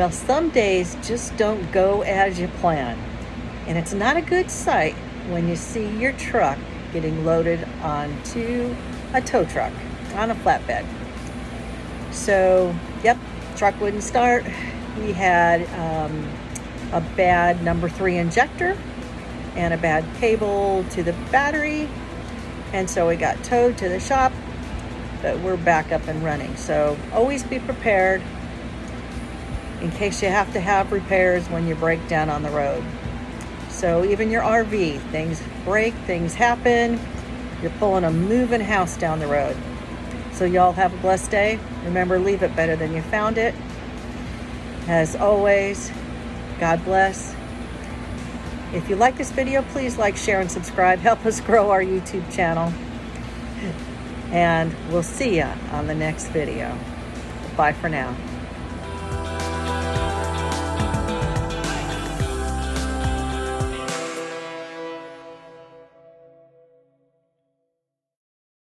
Well, some days just don't go as you plan. And it's not a good sight when you see your truck getting loaded onto a tow truck on a flatbed. So, yep, truck wouldn't start. We had a bad number 3 injector and a bad cable to the battery. And so we got towed to the shop, but we're back up and running. So always be prepared in case you have to have repairs when you break down on the road. So even your RV, things break, things happen. You're pulling a moving house down the road. So y'all have a blessed day. Remember, leave it better than you found it. As always, God bless. If you like this video, please like, share, and subscribe. Help us grow our YouTube channel. And we'll see ya on the next video. Bye for now.